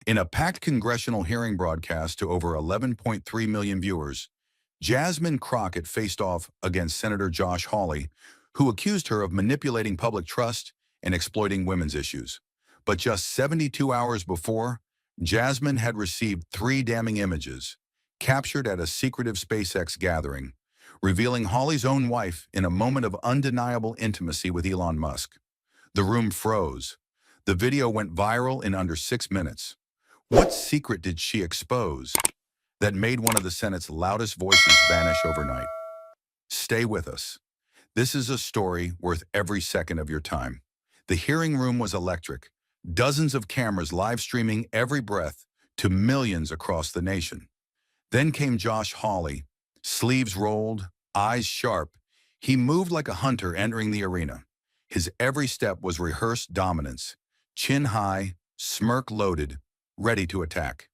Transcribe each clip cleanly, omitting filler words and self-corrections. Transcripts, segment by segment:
In a packed congressional hearing broadcast to over 11.3 million viewers, Jasmine Crockett faced off against Senator Josh Hawley, who accused her of manipulating public trust and exploiting women's issues. But just 72 hours before, Jasmine had received three damning images, captured at a secretive SpaceX gathering, revealing Hawley's own wife in a moment of undeniable intimacy with Elon Musk. The room froze. The video went viral in under 6 minutes. What secret did she expose that made one of the Senate's loudest voices vanish overnight? Stay with us. This is a story worth every second of your time. The hearing room was electric, dozens of cameras live streaming every breath to millions across the nation. Then came Josh Hawley, sleeves rolled, eyes sharp. He moved like a hunter entering the arena. His every step was rehearsed dominance, chin high, smirk loaded, ready to attack.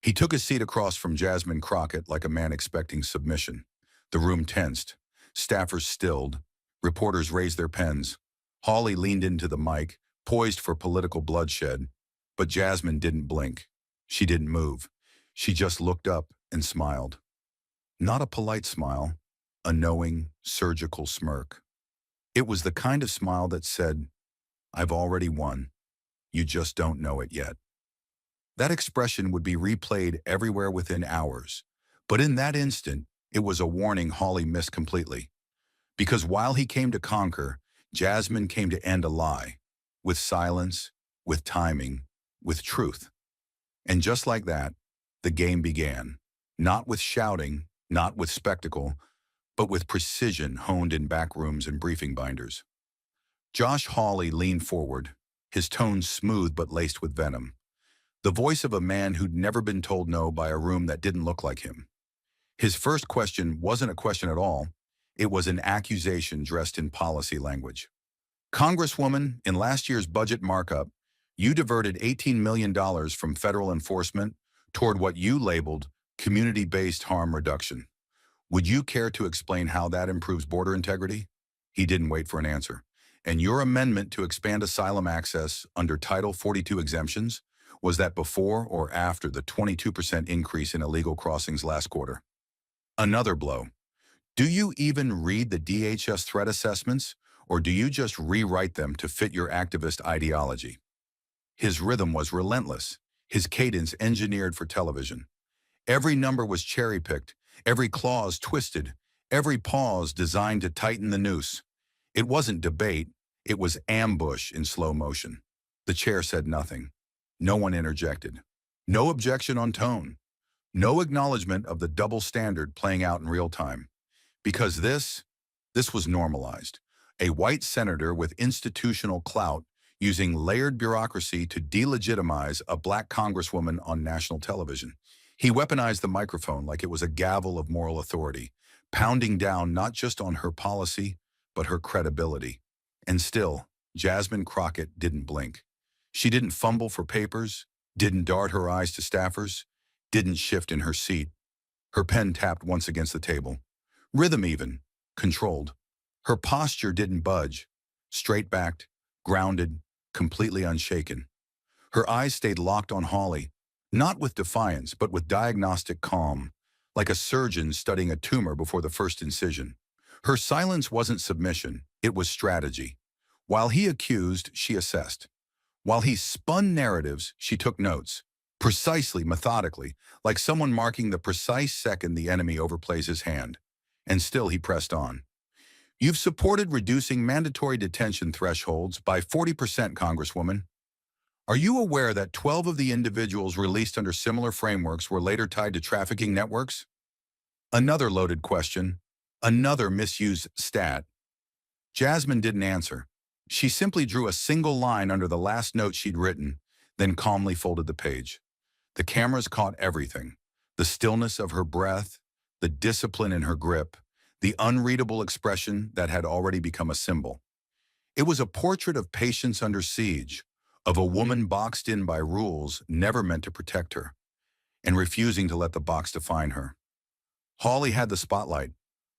He took his seat across from Jasmine Crockett like a man expecting submission. The room tensed. Staffers stilled. Reporters raised their pens. Hawley leaned into the mic, poised for political bloodshed. But Jasmine didn't blink. She didn't move. She just looked up and smiled. Not a polite smile, a knowing, surgical smirk. It was the kind of smile that said, "I've already won. You just don't know it yet." That expression would be replayed everywhere within hours. But in that instant, it was a warning Hawley missed completely. Because while he came to conquer, Jasmine came to end a lie. With silence, with timing, with truth. And just like that, the game began. Not with shouting, not with spectacle, but with precision honed in back rooms and briefing binders. Josh Hawley leaned forward, his tone smooth but laced with venom. The voice of a man who'd never been told no by a room that didn't look like him. His first question wasn't a question at all. It was an accusation dressed in policy language. "Congresswoman, in last year's budget markup, you diverted $18 million from federal enforcement toward what you labeled community-based harm reduction. Would you care to explain how that improves border integrity?" He didn't wait for an answer. "And your amendment to expand asylum access under Title 42 exemptions, was that before or after the 22% increase in illegal crossings last quarter?" Another blow. "Do you even read the DHS threat assessments, or do you just rewrite them to fit your activist ideology?" His rhythm was relentless, his cadence engineered for television. Every number was cherry-picked, every clause twisted, every pause designed to tighten the noose. It wasn't debate, it was ambush in slow motion. The chair said nothing. No one interjected. No objection on tone. No acknowledgement of the double standard playing out in real time. Because this was normalized. A white senator with institutional clout using layered bureaucracy to delegitimize a black congresswoman on national television. He weaponized the microphone like it was a gavel of moral authority, pounding down not just on her policy, but her credibility. And still, Jasmine Crockett didn't blink. She didn't fumble for papers, didn't dart her eyes to staffers, didn't shift in her seat. Her pen tapped once against the table. Rhythm even, controlled. Her posture didn't budge, straight-backed, grounded, completely unshaken. Her eyes stayed locked on Hawley, not with defiance, but with diagnostic calm, like a surgeon studying a tumor before the first incision. Her silence wasn't submission, it was strategy. While he accused, she assessed. While he spun narratives, she took notes, precisely, methodically, like someone marking the precise second the enemy overplays his hand. And still he pressed on. "You've supported reducing mandatory detention thresholds by 40%, Congresswoman. Are you aware that 12 of the individuals released under similar frameworks were later tied to trafficking networks?" Another loaded question, another misused stat. Jasmine didn't answer. She simply drew a single line under the last note she'd written, then calmly folded the page. The cameras caught everything. The stillness of her breath, the discipline in her grip, the unreadable expression that had already become a symbol. It was a portrait of patience under siege, of a woman boxed in by rules never meant to protect her, and refusing to let the box define her. Hawley had the spotlight,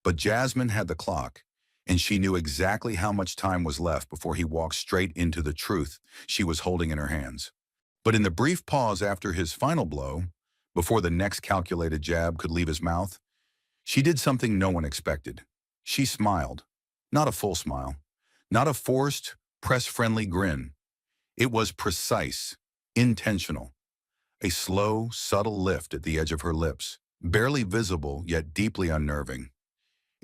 but Jasmine had the clock, and she knew exactly how much time was left before he walked straight into the truth she was holding in her hands. But in the brief pause after his final blow, before the next calculated jab could leave his mouth, she did something no one expected. She smiled. Not a full smile. Not a forced, press-friendly grin. It was precise, intentional. A slow, subtle lift at the edge of her lips, barely visible yet deeply unnerving.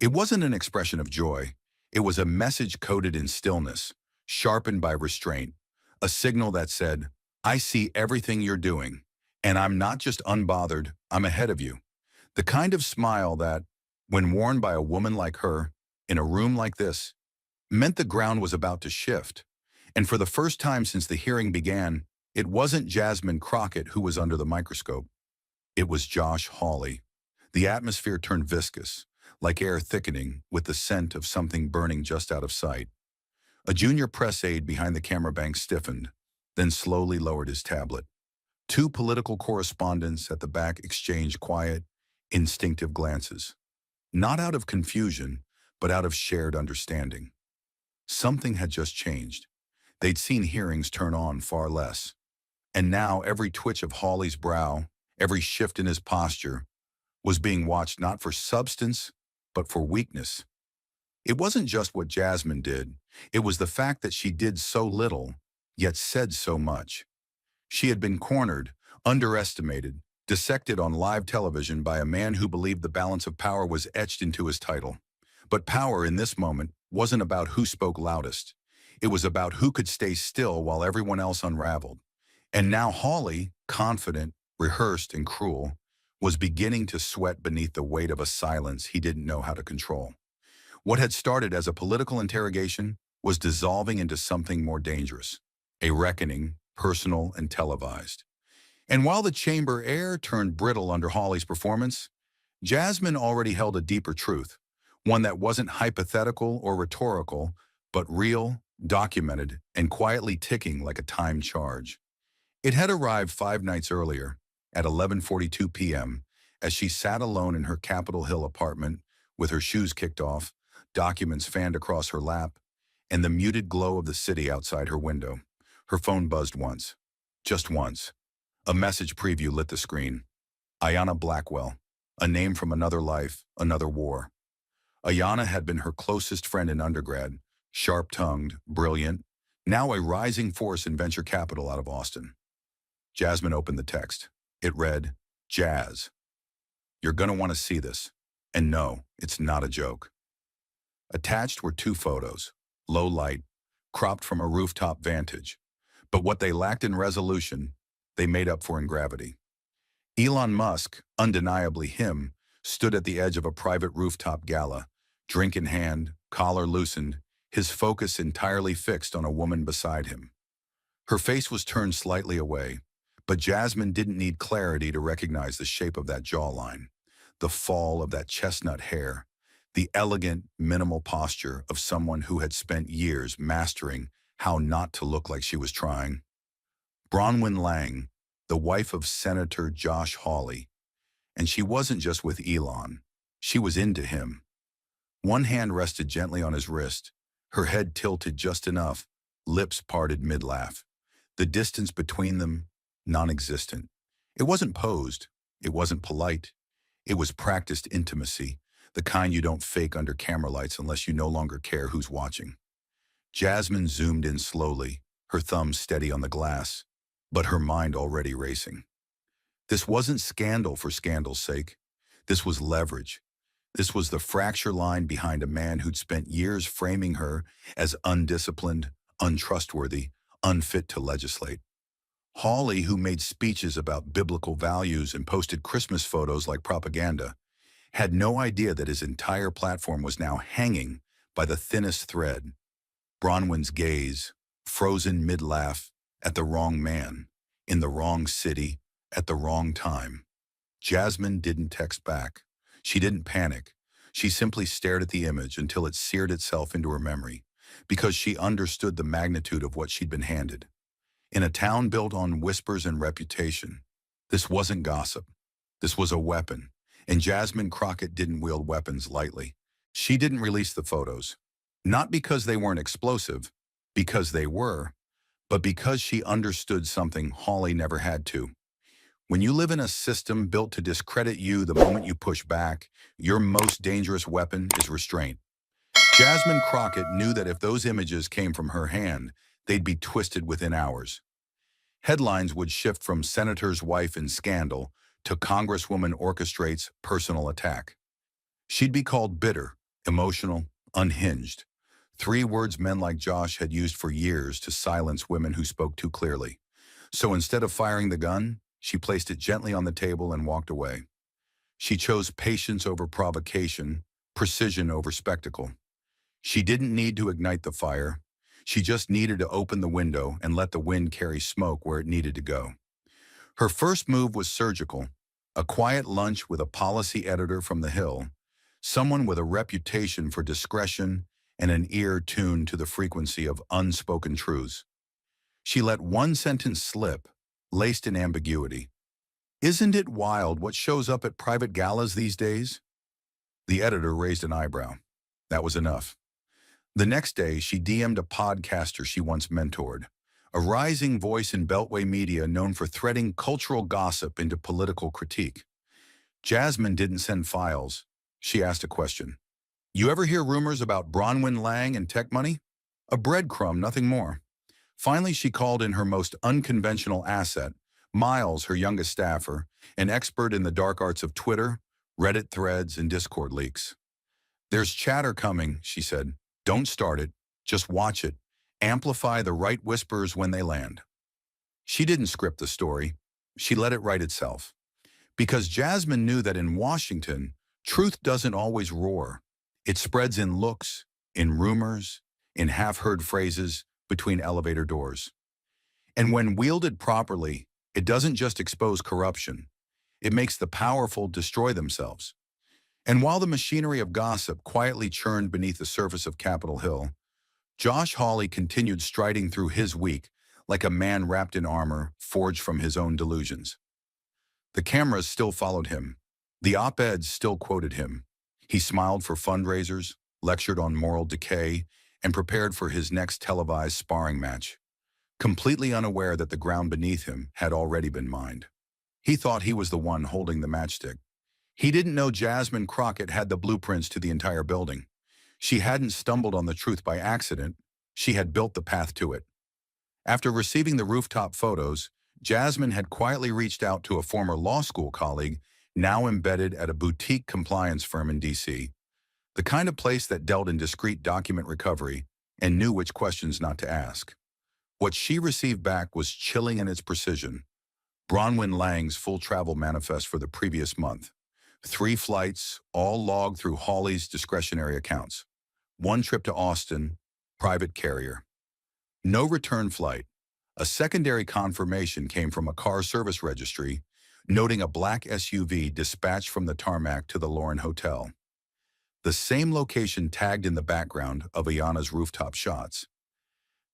It wasn't an expression of joy. It was a message coded in stillness, sharpened by restraint. A signal that said, I see everything you're doing, and I'm not just unbothered, I'm ahead of you. The kind of smile that, when worn by a woman like her, in a room like this, meant the ground was about to shift. And for the first time since the hearing began, it wasn't Jasmine Crockett who was under the microscope. It was Josh Hawley. The atmosphere turned viscous, like air thickening with the scent of something burning just out of sight. A junior press aide behind the camera bank stiffened, then slowly lowered his tablet. Two political correspondents at the back exchanged quiet, instinctive glances. Not out of confusion, but out of shared understanding. Something had just changed. They'd seen hearings turn on far less. And now every twitch of Hawley's brow, every shift in his posture, was being watched not for substance, but for weakness. It wasn't just what Jasmine did. It was the fact that she did so little, yet said so much. She had been cornered, underestimated, dissected on live television by a man who believed the balance of power was etched into his title. But power in this moment wasn't about who spoke loudest. It was about who could stay still while everyone else unraveled. And now Hawley, confident, rehearsed, and cruel, was beginning to sweat beneath the weight of a silence he didn't know how to control. What had started as a political interrogation was dissolving into something more dangerous, a reckoning, personal and televised. And while the chamber air turned brittle under Hawley's performance, Jasmine already held a deeper truth, one that wasn't hypothetical or rhetorical, but real, documented, and quietly ticking like a timed charge. It had arrived 5 nights earlier, at 11:42 p.m., as she sat alone in her Capitol Hill apartment with her shoes kicked off, documents fanned across her lap, and the muted glow of the city outside her window. Her phone buzzed once. Just once. A message preview lit the screen. Ayanna Blackwell, a name from another life, another war. Ayanna had been her closest friend in undergrad, sharp-tongued, brilliant, now a rising force in venture capital out of Austin. Jasmine opened the text. It read, Jazz. You're gonna want to see this. And no, it's not a joke. Attached were 2 photos, low light, cropped from a rooftop vantage. But what they lacked in resolution, they made up for in gravity. Elon Musk, undeniably him, stood at the edge of a private rooftop gala, drink in hand, collar loosened, his focus entirely fixed on a woman beside him. Her face was turned slightly away, but Jasmine didn't need clarity to recognize the shape of that jawline, the fall of that chestnut hair, the elegant, minimal posture of someone who had spent years mastering how not to look like she was trying. Bronwyn Lang, the wife of Senator Josh Hawley, and she wasn't just with Elon, she was into him. One hand rested gently on his wrist, her head tilted just enough, lips parted mid-laugh. The distance between them, non-existent. It wasn't posed, it wasn't polite. It was practiced intimacy, the kind you don't fake under camera lights unless you no longer care who's watching. Jasmine zoomed in slowly, her thumb steady on the glass, but her mind already racing. This wasn't scandal for scandal's sake. This was leverage. This was the fracture line behind a man who'd spent years framing her as undisciplined, untrustworthy, unfit to legislate. Hawley, who made speeches about biblical values and posted Christmas photos like propaganda, had no idea that his entire platform was now hanging by the thinnest thread. Bronwyn's gaze, frozen mid-laugh, at the wrong man, in the wrong city, at the wrong time. Jasmine didn't text back. She didn't panic. She simply stared at the image until it seared itself into her memory, because she understood the magnitude of what she'd been handed. In a town built on whispers and reputation, this wasn't gossip. This was a weapon, and Jasmine Crockett didn't wield weapons lightly. She didn't release the photos, not because they weren't explosive, because they were, but because she understood something Hawley never had to. When you live in a system built to discredit you the moment you push back, your most dangerous weapon is restraint. Jasmine Crockett knew that if those images came from her hand, they'd be twisted within hours. Headlines would shift from senator's wife in scandal to congresswoman orchestrates personal attack. She'd be called bitter, emotional, unhinged. Three words men like Josh had used for years to silence women who spoke too clearly. So instead of firing the gun, she placed it gently on the table and walked away. She chose patience over provocation, precision over spectacle. She didn't need to ignite the fire. She just needed to open the window and let the wind carry smoke where it needed to go. Her first move was surgical, a quiet lunch with a policy editor from the Hill, someone with a reputation for discretion and an ear tuned to the frequency of unspoken truths. She let one sentence slip, laced in ambiguity. "Isn't it wild what shows up at private galas these days?" The editor raised an eyebrow. That was enough. The next day, she DM'd a podcaster she once mentored, a rising voice in Beltway media known for threading cultural gossip into political critique. Jasmine didn't send files. She asked a question. "You ever hear rumors about Bronwyn Lang and tech money?" A breadcrumb, nothing more. Finally, she called in her most unconventional asset, Miles, her youngest staffer, an expert in the dark arts of Twitter, Reddit threads, and Discord leaks. "There's chatter coming," she said. "Don't start it. Just watch it. Amplify the right whispers when they land." She didn't script the story. She let it write itself. Because Jasmine knew that in Washington, truth doesn't always roar. It spreads in looks, in rumors, in half-heard phrases between elevator doors. And when wielded properly, it doesn't just expose corruption. It makes the powerful destroy themselves. And while the machinery of gossip quietly churned beneath the surface of Capitol Hill, Josh Hawley continued striding through his week like a man wrapped in armor forged from his own delusions. The cameras still followed him. The op-eds still quoted him. He smiled for fundraisers, lectured on moral decay, and prepared for his next televised sparring match, completely unaware that the ground beneath him had already been mined. He thought he was the one holding the matchstick. He didn't know Jasmine Crockett had the blueprints to the entire building. She hadn't stumbled on the truth by accident. She had built the path to it. After receiving the rooftop photos, Jasmine had quietly reached out to a former law school colleague, now embedded at a boutique compliance firm in D.C., the kind of place that dealt in discreet document recovery and knew which questions not to ask. What she received back was chilling in its precision. Bronwyn Lang's full travel manifest for the previous month. 3 flights, all logged through Hawley's discretionary accounts. 1 trip to Austin, private carrier. No return flight. A secondary confirmation came from a car service registry, noting a black SUV dispatched from the tarmac to the Lauren Hotel. The same location tagged in the background of Ayana's rooftop shots.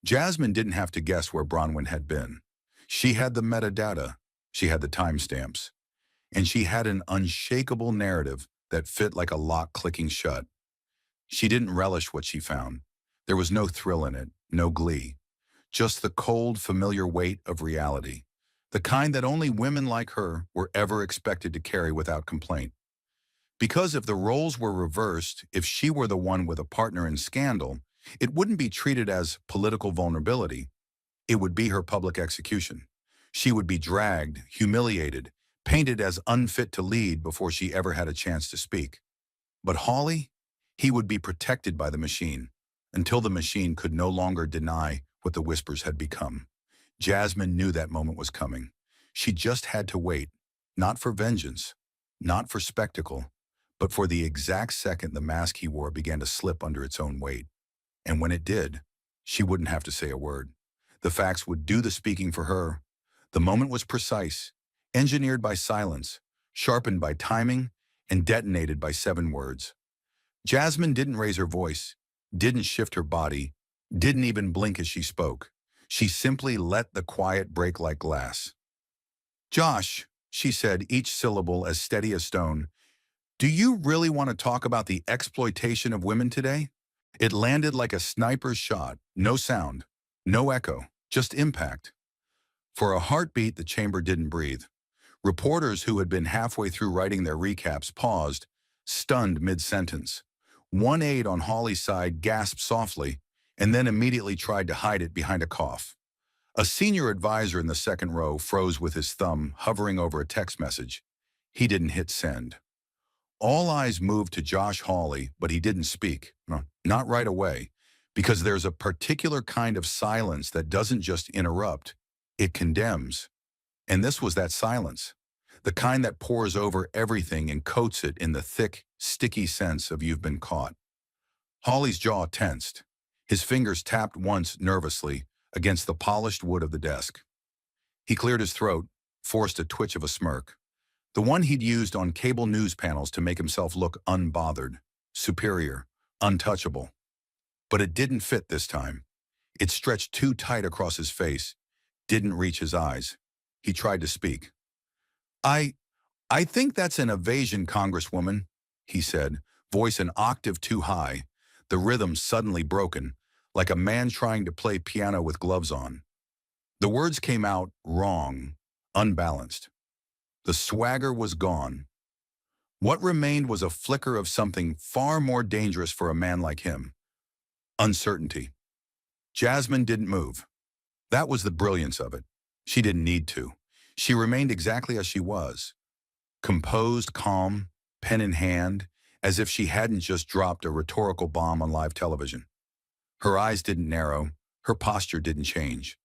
Jasmine didn't have to guess where Bronwyn had been. She had the metadata, she had the timestamps, and she had an unshakable narrative that fit like a lock clicking shut. She didn't relish what she found. There was no thrill in it, no glee. Just the cold, familiar weight of reality, the kind that only women like her were ever expected to carry without complaint. Because if the roles were reversed, if she were the one with a partner in scandal, it wouldn't be treated as political vulnerability. It would be her public execution. She would be dragged, humiliated, painted as unfit to lead before she ever had a chance to speak. But Hawley, he would be protected by the machine, until the machine could no longer deny what the whispers had become. Jasmine knew that moment was coming. She just had to wait, not for vengeance, not for spectacle, but for the exact second the mask he wore began to slip under its own weight. And when it did, she wouldn't have to say a word. The facts would do the speaking for her. The moment was precise, engineered by silence, sharpened by timing, and detonated by 7 words. Jasmine didn't raise her voice, didn't shift her body, didn't even blink as she spoke. She simply let the quiet break like glass. "Josh," she said, each syllable as steady as stone, "do you really want to talk about the exploitation of women today?" It landed like a sniper's shot, no sound, no echo, just impact. For a heartbeat, the chamber didn't breathe. Reporters who had been halfway through writing their recaps paused, stunned mid-sentence. One aide on Hawley's side gasped softly and then immediately tried to hide it behind a cough. A senior advisor in the second row froze with his thumb hovering over a text message. He didn't hit send. All eyes moved to Josh Hawley, but he didn't speak. No, not right away, because there's a particular kind of silence that doesn't just interrupt, it condemns. And this was that silence, the kind that pours over everything and coats it in the thick, sticky sense of you've been caught. Hawley's jaw tensed. His fingers tapped once nervously against the polished wood of the desk. He cleared his throat, forced a twitch of a smirk. The one he'd used on cable news panels to make himself look unbothered, superior, untouchable. But it didn't fit this time. It stretched too tight across his face, didn't reach his eyes. He tried to speak. I think that's an evasion, Congresswoman, he said, voice an octave too high, the rhythm suddenly broken, like a man trying to play piano with gloves on. The words came out wrong, unbalanced. The swagger was gone. What remained was a flicker of something far more dangerous for a man like him. Uncertainty. Jasmine didn't move. That was the brilliance of it. She didn't need to. She remained exactly as she was. Composed, calm, pen in hand, as if she hadn't just dropped a rhetorical bomb on live television. Her eyes didn't narrow. Her posture didn't change.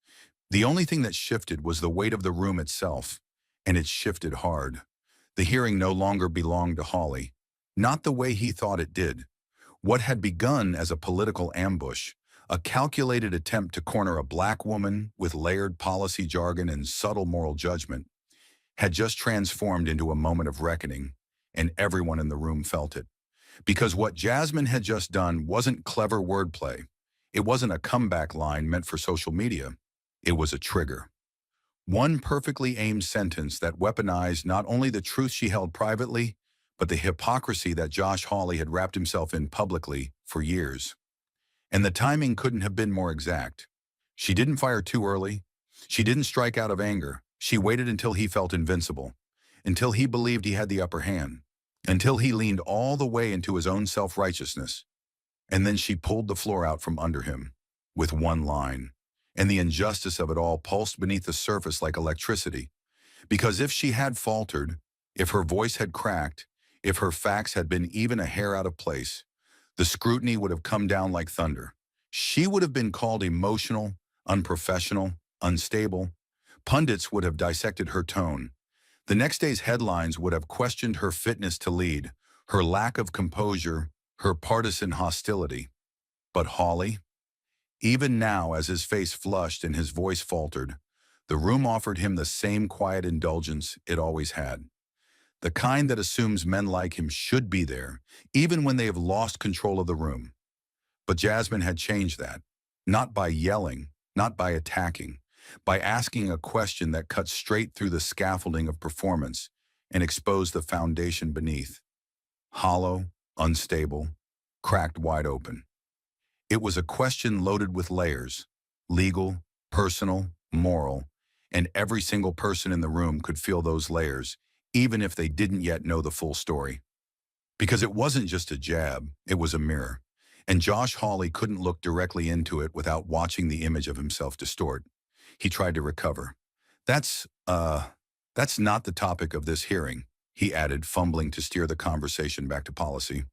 The only thing that shifted was the weight of the room itself, and it shifted hard. The hearing no longer belonged to Hawley, not the way he thought it did. What had begun as a political ambush, a calculated attempt to corner a black woman with layered policy jargon and subtle moral judgment, had just transformed into a moment of reckoning, and everyone in the room felt it. Because what Jasmine had just done wasn't clever wordplay. It wasn't a comeback line meant for social media. It was a trigger. One perfectly aimed sentence that weaponized not only the truth she held privately, but the hypocrisy that Josh Hawley had wrapped himself in publicly for years. And the timing couldn't have been more exact. She didn't fire too early. She didn't strike out of anger. She waited until he felt invincible, until he believed he had the upper hand, until he leaned all the way into his own self-righteousness. And then she pulled the floor out from under him with one line. And the injustice of it all pulsed beneath the surface like electricity. Because if she had faltered, if her voice had cracked, if her facts had been even a hair out of place, the scrutiny would have come down like thunder. She would have been called emotional, unprofessional, unstable. Pundits would have dissected her tone. The next day's headlines would have questioned her fitness to lead, her lack of composure, her partisan hostility. But Hawley? Even now, as his face flushed and his voice faltered, the room offered him the same quiet indulgence it always had. The kind that assumes men like him should be there, even when they have lost control of the room. But Jasmine had changed that, not by yelling, not by attacking, by asking a question that cut straight through the scaffolding of performance and exposed the foundation beneath. Hollow, unstable, cracked wide open. It was a question loaded with layers, legal, personal, moral, and every single person in the room could feel those layers, even if they didn't yet know the full story. Because it wasn't just a jab, it was a mirror, and Josh Hawley couldn't look directly into it without watching the image of himself distort. He tried to recover. That's not the topic of this hearing, he added, fumbling to steer the conversation back to policy.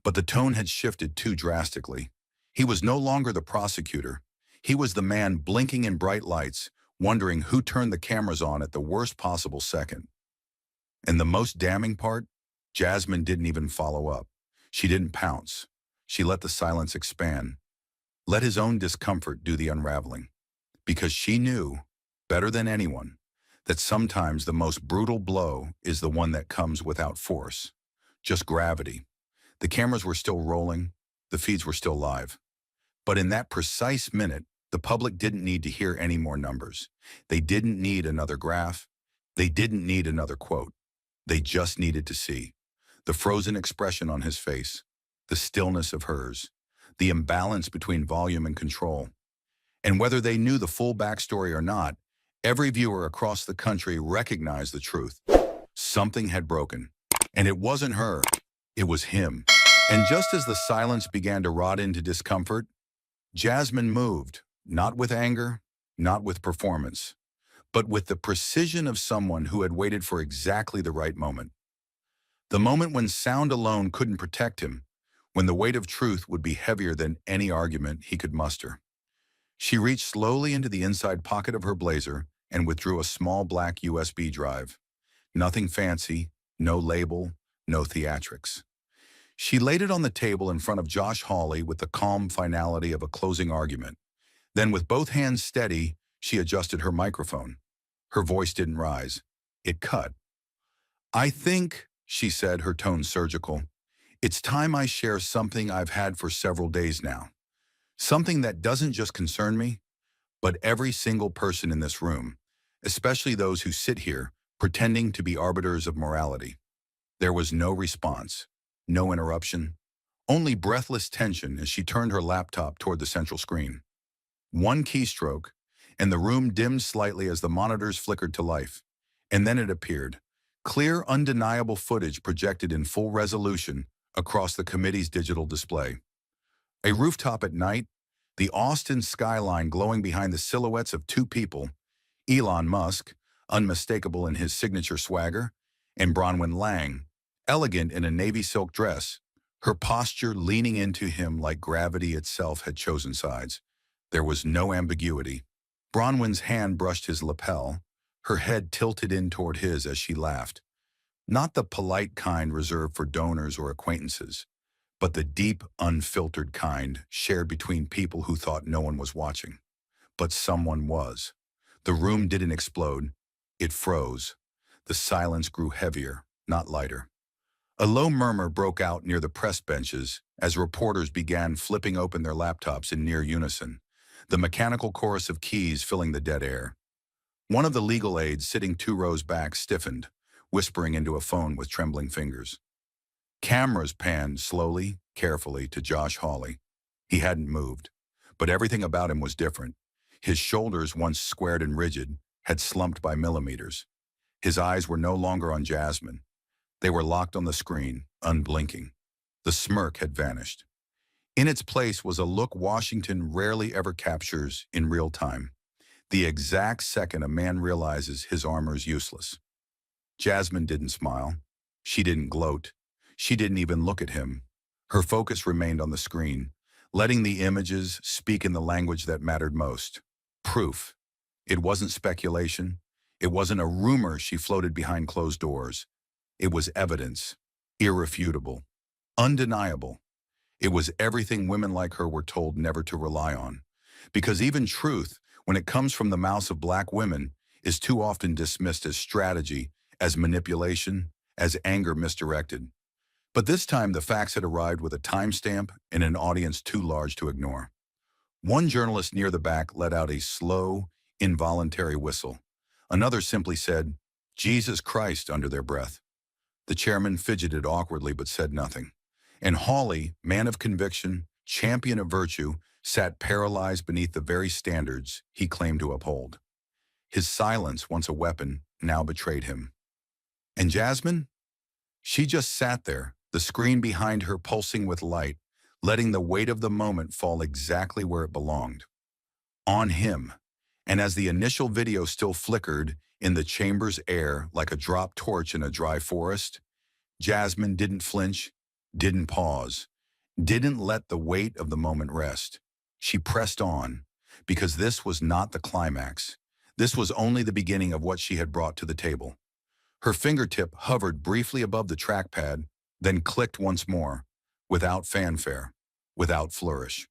But the tone had shifted too drastically. He was no longer the prosecutor. He was the man blinking in bright lights, wondering who turned the cameras on at the worst possible second. And the most damning part, Jasmine didn't even follow up. She didn't pounce. She let the silence expand. Let his own discomfort do the unraveling. Because she knew, better than anyone, that sometimes the most brutal blow is the one that comes without force. Just gravity. The cameras were still rolling. The feeds were still live. But in that precise minute, the public didn't need to hear any more numbers. They didn't need another graph. They didn't need another quote. They just needed to see the frozen expression on his face, the stillness of hers, the imbalance between volume and control. And whether they knew the full backstory or not, every viewer across the country recognized the truth. Something had broken. And it wasn't her, it was him. And just as the silence began to rot into discomfort, Jasmine moved, not with anger, not with performance, but with the precision of someone who had waited for exactly the right moment. The moment when sound alone couldn't protect him, when the weight of truth would be heavier than any argument he could muster. She reached slowly into the inside pocket of her blazer and withdrew a small black USB drive. Nothing fancy, no label, no theatrics. She laid it on the table in front of Josh Hawley with the calm finality of a closing argument. Then, with both hands steady, she adjusted her microphone. Her voice didn't rise. It cut. "I think," she said, her tone surgical, "it's time I share something I've had for several days now. Something that doesn't just concern me, but every single person in this room, especially those who sit here pretending to be arbiters of morality." There was no response, no interruption, only breathless tension as she turned her laptop toward the central screen. One keystroke, and the room dimmed slightly as the monitors flickered to life. And then it appeared. Clear, undeniable footage projected in full resolution across the committee's digital display. A rooftop at night, the Austin skyline glowing behind the silhouettes of two people, Elon Musk, unmistakable in his signature swagger, and Bronwyn Lang, elegant in a navy silk dress, her posture leaning into him like gravity itself had chosen sides. There was no ambiguity. Bronwyn's hand brushed his lapel, her head tilted in toward his as she laughed. Not the polite kind reserved for donors or acquaintances, but the deep, unfiltered kind shared between people who thought no one was watching. But someone was. The room didn't explode. It froze. The silence grew heavier, not lighter. A low murmur broke out near the press benches as reporters began flipping open their laptops in near unison, the mechanical chorus of keys filling the dead air. One of the legal aides sitting 2 rows back stiffened, whispering into a phone with trembling fingers. Cameras panned slowly, carefully to Josh Hawley. He hadn't moved, but everything about him was different. His shoulders, once squared and rigid, had slumped by millimeters. His eyes were no longer on Jasmine. They were locked on the screen, unblinking. The smirk had vanished. In its place was a look Washington rarely ever captures in real time. The exact second a man realizes his armor's useless. Jasmine didn't smile. She didn't gloat. She didn't even look at him. Her focus remained on the screen, letting the images speak in the language that mattered most. Proof. It wasn't speculation. It wasn't a rumor she floated behind closed doors. It was evidence. Irrefutable. Undeniable. It was everything women like her were told never to rely on. Because even truth, when it comes from the mouths of black women, is too often dismissed as strategy, as manipulation, as anger misdirected. But this time the facts had arrived with a timestamp and an audience too large to ignore. One journalist near the back let out a slow, involuntary whistle. Another simply said, "Jesus Christ," under their breath. The chairman fidgeted awkwardly but said nothing. And Hawley, man of conviction, champion of virtue, sat paralyzed beneath the very standards he claimed to uphold. His silence, once a weapon, now betrayed him. And Jasmine? She just sat there, the screen behind her pulsing with light, letting the weight of the moment fall exactly where it belonged. On him. And as the initial video still flickered in the chamber's air like a dropped torch in a dry forest, Jasmine didn't flinch, didn't pause, didn't let the weight of the moment rest. She pressed on, because this was not the climax. This was only the beginning of what she had brought to the table. Her fingertip hovered briefly above the trackpad, then clicked once more, without fanfare, without flourish.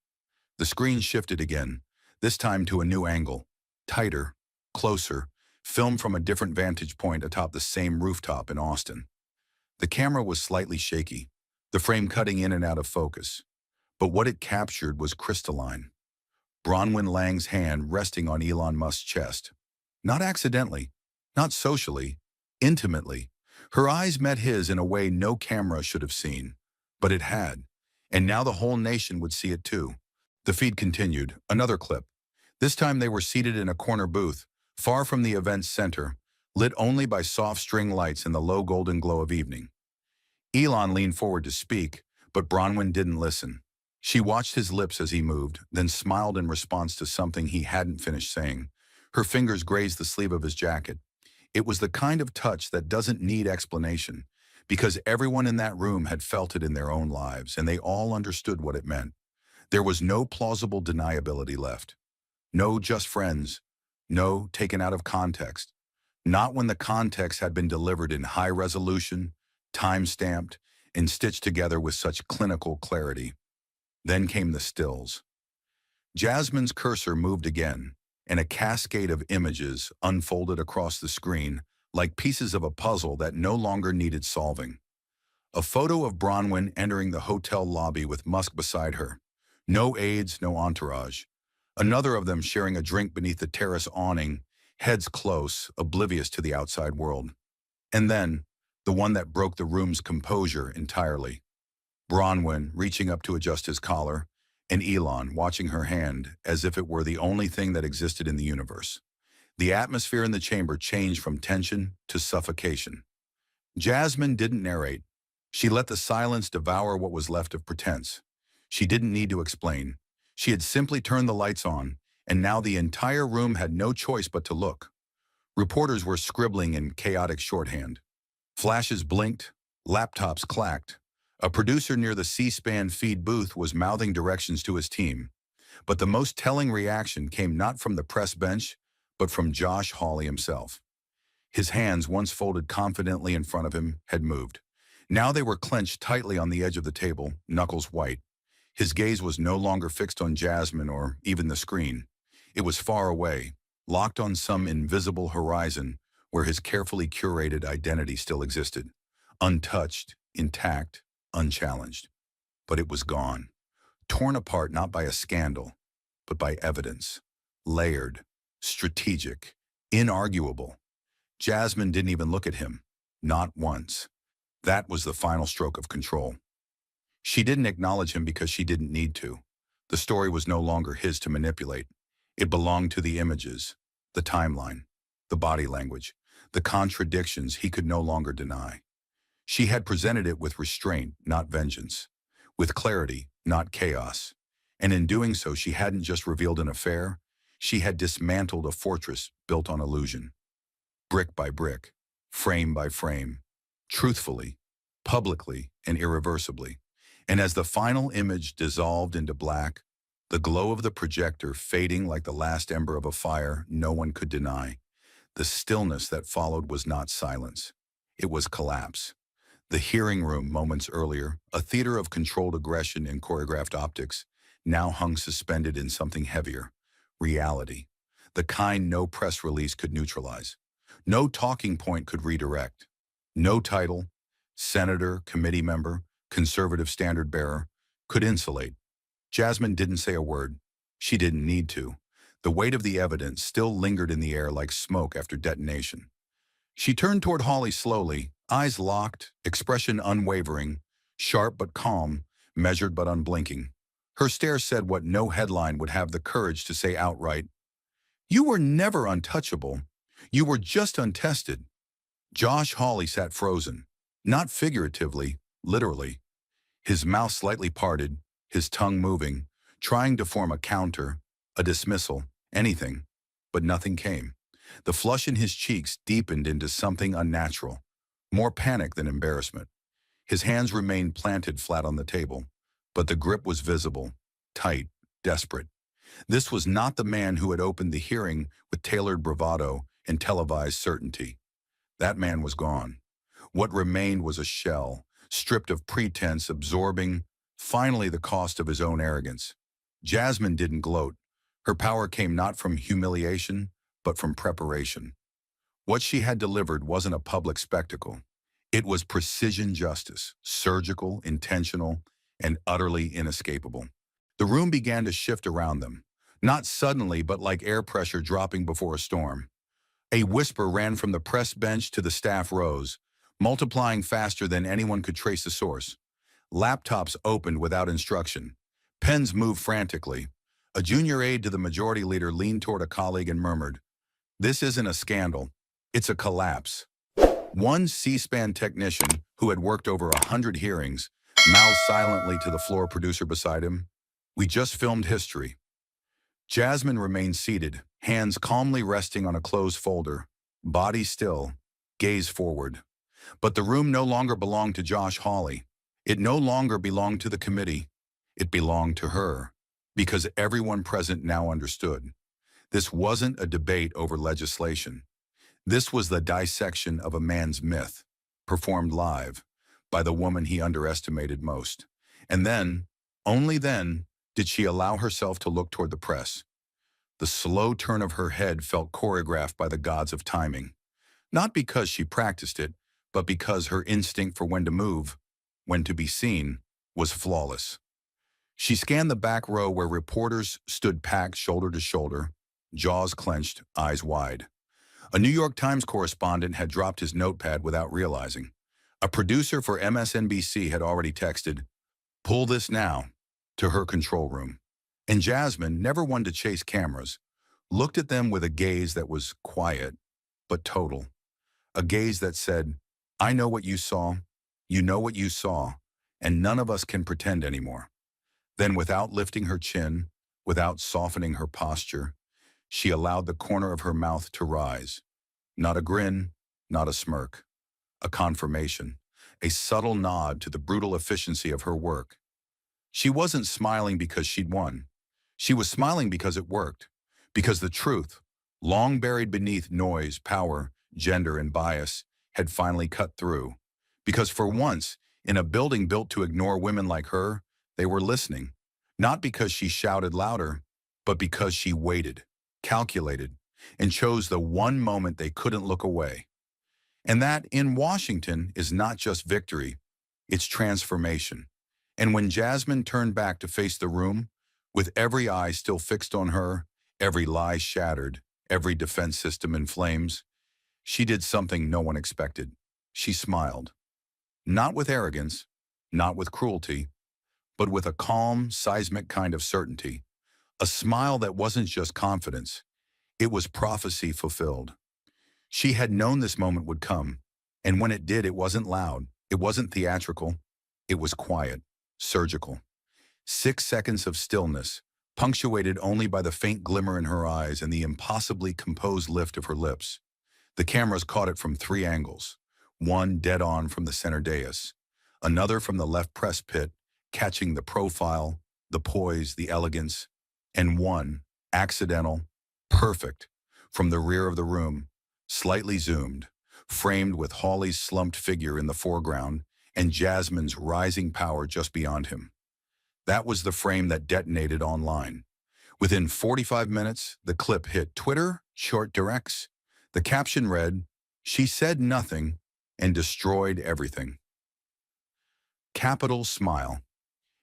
The screen shifted again, this time to a new angle, tighter, closer, filmed from a different vantage point atop the same rooftop in Austin. The camera was slightly shaky, the frame cutting in and out of focus. But what it captured was crystalline. Bronwyn Lang's hand resting on Elon Musk's chest. Not accidentally, not socially, intimately. Her eyes met his in a way no camera should have seen. But it had. And now the whole nation would see it too. The feed continued, another clip. This time they were seated in a corner booth, far from the event's center, lit only by soft string lights and the low golden glow of evening. Elon leaned forward to speak, but Bronwyn didn't listen. She watched his lips as he moved, then smiled in response to something he hadn't finished saying. Her fingers grazed the sleeve of his jacket. It was the kind of touch that doesn't need explanation, because everyone in that room had felt it in their own lives, and they all understood what it meant. There was no plausible deniability left. No just friends. No taken out of context. Not when the context had been delivered in high resolution, time-stamped, and stitched together with such clinical clarity. Then came the stills. Jasmine's cursor moved again, and a cascade of images unfolded across the screen like pieces of a puzzle that no longer needed solving. A photo of Bronwyn entering the hotel lobby with Musk beside her. No aides, no entourage. Another of them sharing a drink beneath the terrace awning, heads close, oblivious to the outside world. And then, the one that broke the room's composure entirely. Bronwyn reaching up to adjust his collar, and Elon watching her hand as if it were the only thing that existed in the universe. The atmosphere in the chamber changed from tension to suffocation. Jasmine didn't narrate. She let the silence devour what was left of pretense. She didn't need to explain. She had simply turned the lights on, and now the entire room had no choice but to look. Reporters were scribbling in chaotic shorthand. Flashes blinked, laptops clacked. A producer near the C-SPAN feed booth was mouthing directions to his team. But the most telling reaction came not from the press bench, but from Josh Hawley himself. His hands, once folded confidently in front of him, had moved. Now they were clenched tightly on the edge of the table, knuckles white. His gaze was no longer fixed on Jasmine or even the screen. It was far away, locked on some invisible horizon where his carefully curated identity still existed. Untouched, intact, unchallenged. But it was gone. Torn apart not by a scandal, but by evidence. Layered, strategic, inarguable. Jasmine didn't even look at him. Not once. That was the final stroke of control. She didn't acknowledge him because she didn't need to. The story was no longer his to manipulate. It belonged to the images, the timeline, the body language, the contradictions he could no longer deny. She had presented it with restraint, not vengeance, with clarity, not chaos. And in doing so, she hadn't just revealed an affair, she had dismantled a fortress built on illusion. Brick by brick, frame by frame, truthfully, publicly, and irreversibly. And as the final image dissolved into black, the glow of the projector fading like the last ember of a fire no one could deny, the stillness that followed was not silence. It was collapse. The hearing room moments earlier, a theater of controlled aggression and choreographed optics, now hung suspended in something heavier, reality, the kind no press release could neutralize. No talking point could redirect. No title, senator, committee member, conservative standard bearer, could insulate. Jasmine didn't say a word. She didn't need to. The weight of the evidence still lingered in the air like smoke after detonation. She turned toward Hawley slowly, eyes locked, expression unwavering, sharp but calm, measured but unblinking. Her stare said what no headline would have the courage to say outright. "You were never untouchable. You were just untested." Josh Hawley sat frozen, not figuratively, literally. His mouth slightly parted, his tongue moving, trying to form a counter, a dismissal, anything, but nothing came. The flush in his cheeks deepened into something unnatural, more panic than embarrassment. His hands remained planted flat on the table, but the grip was visible, tight, desperate. This was not the man who had opened the hearing with tailored bravado and televised certainty. That man was gone. What remained was a shell, stripped of pretense, absorbing, finally, the cost of his own arrogance. Jasmine didn't gloat. Her power came not from humiliation, but from preparation. What she had delivered wasn't a public spectacle. It was precision justice, surgical, intentional, and utterly inescapable. The room began to shift around them, not suddenly, but like air pressure dropping before a storm. A whisper ran from the press bench to the staff rows, multiplying faster than anyone could trace the source. Laptops opened without instruction. Pens moved frantically. A junior aide to the majority leader leaned toward a colleague and murmured, "This isn't a scandal. It's a collapse." One C-SPAN technician, who had worked over 100 hearings, mouthed silently to the floor producer beside him, "We just filmed history." Jasmine remained seated, hands calmly resting on a closed folder, body still, gaze forward. But the room no longer belonged to Josh Hawley. It no longer belonged to the committee. It belonged to her, because everyone present now understood. This wasn't a debate over legislation. This was the dissection of a man's myth, performed live, by the woman he underestimated most. And then, only then, did she allow herself to look toward the press. The slow turn of her head felt choreographed by the gods of timing. Not because she practiced it, but because her instinct for when to move, when to be seen, was flawless. She scanned the back row where reporters stood packed shoulder to shoulder, jaws clenched, eyes wide. A New York Times correspondent had dropped his notepad without realizing. A producer for MSNBC had already texted, "Pull this now," to her control room. And Jasmine, never one to chase cameras, looked at them with a gaze that was quiet, but total. A gaze that said, "I know what you saw, you know what you saw, and none of us can pretend anymore." Then, without lifting her chin, without softening her posture, she allowed the corner of her mouth to rise. Not a grin, not a smirk. A confirmation, a subtle nod to the brutal efficiency of her work. She wasn't smiling because she'd won. She was smiling because it worked. Because the truth, long buried beneath noise, power, gender, and bias, had finally cut through. Because for once, in a building built to ignore women like her, they were listening. Not because she shouted louder, but because she waited, calculated, and chose the one moment they couldn't look away. And that, in Washington, is not just victory, it's transformation. And when Jasmine turned back to face the room, with every eye still fixed on her, every lie shattered, every defense system in flames, she did something no one expected. She smiled. Not with arrogance, not with cruelty, but with a calm, seismic kind of certainty. A smile that wasn't just confidence, it was prophecy fulfilled. She had known this moment would come, and when it did, it wasn't loud, it wasn't theatrical, it was quiet, surgical. 6 seconds of stillness, punctuated only by the faint glimmer in her eyes and the impossibly composed lift of her lips. The cameras caught it from 3 angles, one dead on from the center dais, another from the left press pit, catching the profile, the poise, the elegance, and one, accidental, perfect, from the rear of the room, slightly zoomed, framed with Hawley's slumped figure in the foreground and Jasmine's rising power just beyond him. That was the frame that detonated online. Within 45 minutes, the clip hit Twitter, short directs. The caption read, "She said nothing and destroyed everything." Capital smile.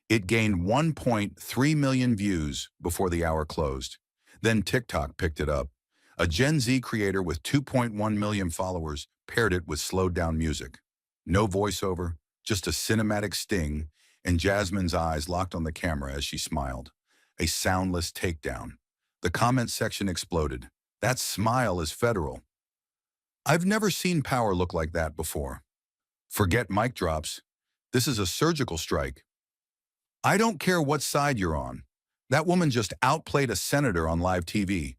It gained 1.3 million views before the hour closed. Then TikTok picked it up. A Gen Z creator with 2.1 million followers paired it with slowed-down music. No voiceover, just a cinematic sting, and Jasmine's eyes locked on the camera as she smiled. A soundless takedown. The comment section exploded. "That smile is federal." "I've never seen power look like that before." "Forget mic drops. This is a surgical strike." "I don't care what side you're on. That woman just outplayed a senator on live TV."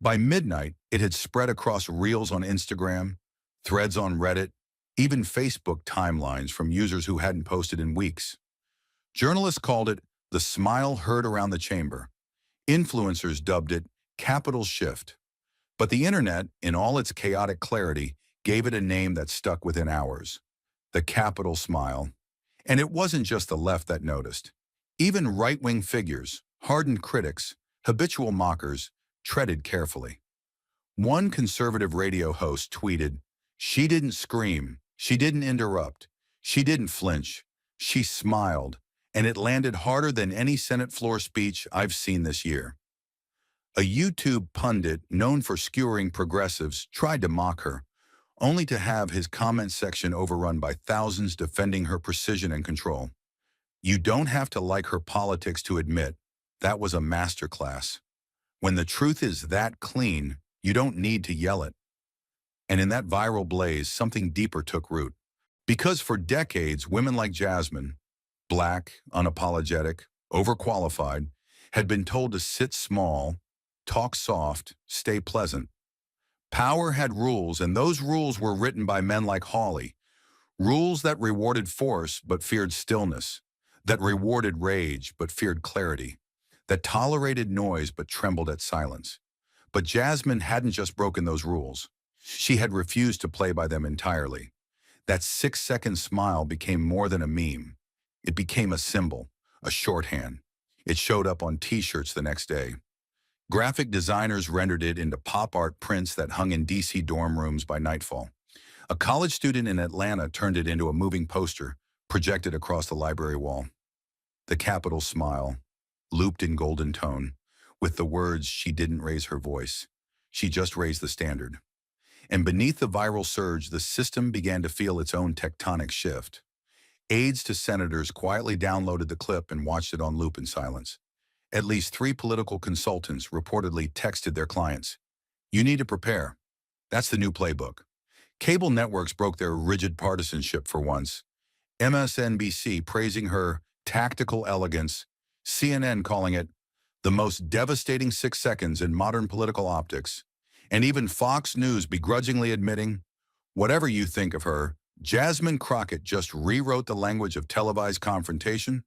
By midnight, it had spread across reels on Instagram, threads on Reddit, even Facebook timelines from users who hadn't posted in weeks. Journalists called it the smile heard around the chamber. Influencers dubbed it capital shift. But the internet, in all its chaotic clarity, gave it a name that stuck within hours: the capital smile. And it wasn't just the left that noticed. Even right-wing figures, hardened critics, habitual mockers, treaded carefully. One conservative radio host tweeted, "She didn't scream, she didn't interrupt, she didn't flinch, she smiled, and it landed harder than any Senate floor speech I've seen this year." A YouTube pundit known for skewering progressives tried to mock her, only to have his comment section overrun by thousands defending her precision and control. "You don't have to like her politics to admit That was a masterclass. When the truth is that clean, you don't need to yell it. And in that viral blaze, something deeper took root. Because for decades, women like Jasmine, black, unapologetic, overqualified, had been told to sit small, talk soft, stay pleasant. Power had rules, and those rules were written by men like Hawley. Rules that rewarded force but feared stillness, that rewarded rage but feared clarity, that tolerated noise but trembled at silence. But Jasmine hadn't just broken those rules. She had refused to play by them entirely. That 6-second smile became more than a meme. It became a symbol, a shorthand. It showed up on t-shirts the next day. Graphic designers rendered it into pop art prints that hung in DC dorm rooms by nightfall. A college student in Atlanta turned it into a moving poster, projected across the library wall. The capital smile, looped in golden tone, with the words, "She didn't raise her voice. She just raised the standard." And beneath the viral surge, the system began to feel its own tectonic shift. Aides to senators quietly downloaded the clip and watched it on loop in silence. At least 3 political consultants reportedly texted their clients, "You need to prepare. That's the new playbook." Cable networks broke their rigid partisanship for once. MSNBC praising her tactical elegance, CNN calling it the most devastating 6 seconds in modern political optics, and even Fox News begrudgingly admitting, "Whatever you think of her, Jasmine Crockett just rewrote the language of televised confrontation."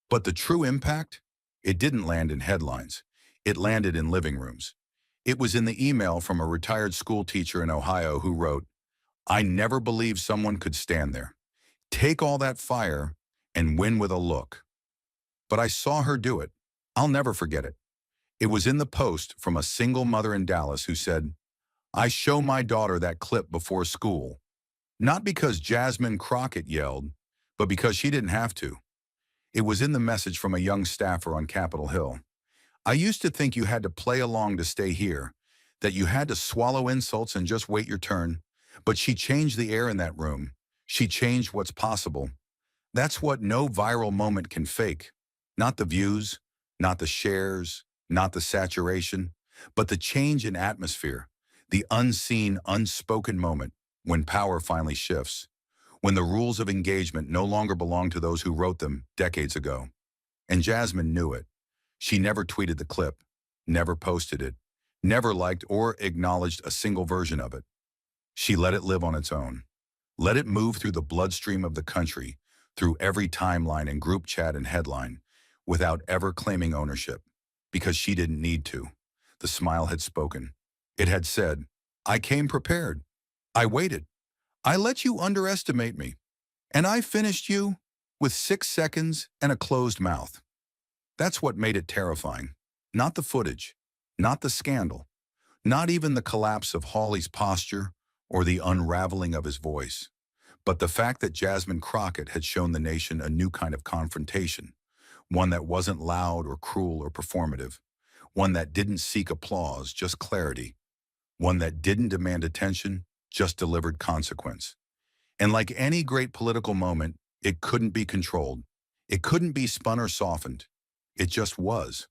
But the true impact? It didn't land in headlines. It landed in living rooms. It was in the email from a retired school teacher in Ohio who wrote, "I never believed someone could stand there. Take all that fire and win with a look. But I saw her do it. I'll never forget it." It was in the post from a single mother in Dallas who said, "I show my daughter that clip before school, not because Jasmine Crockett yelled, but because she didn't have to." It was in the message from a young staffer on Capitol Hill. "I used to think you had to play along to stay here, that you had to swallow insults and just wait your turn. But she changed the air in that room. She changed what's possible. That's what no viral moment can fake. Not the views, not the shares, not the saturation, but the change in atmosphere, the unseen, unspoken moment when power finally shifts, when the rules of engagement no longer belong to those who wrote them decades ago." And Jasmine knew it. She never tweeted the clip, never posted it, never liked or acknowledged a single version of it. She let it live on its own. Let it move through the bloodstream of the country, through every timeline and group chat and headline, without ever claiming ownership. Because she didn't need to. The smile had spoken. It had said, "I came prepared. I waited. I let you underestimate me. And I finished you with 6 seconds and a closed mouth." That's what made it terrifying. Not the footage, not the scandal, not even the collapse of Hawley's posture or the unraveling of his voice, but the fact that Jasmine Crockett had shown the nation a new kind of confrontation, one that wasn't loud or cruel or performative, one that didn't seek applause, just clarity, one that didn't demand attention, just delivered consequence. And like any great political moment, it couldn't be controlled. It couldn't be spun or softened. It just was.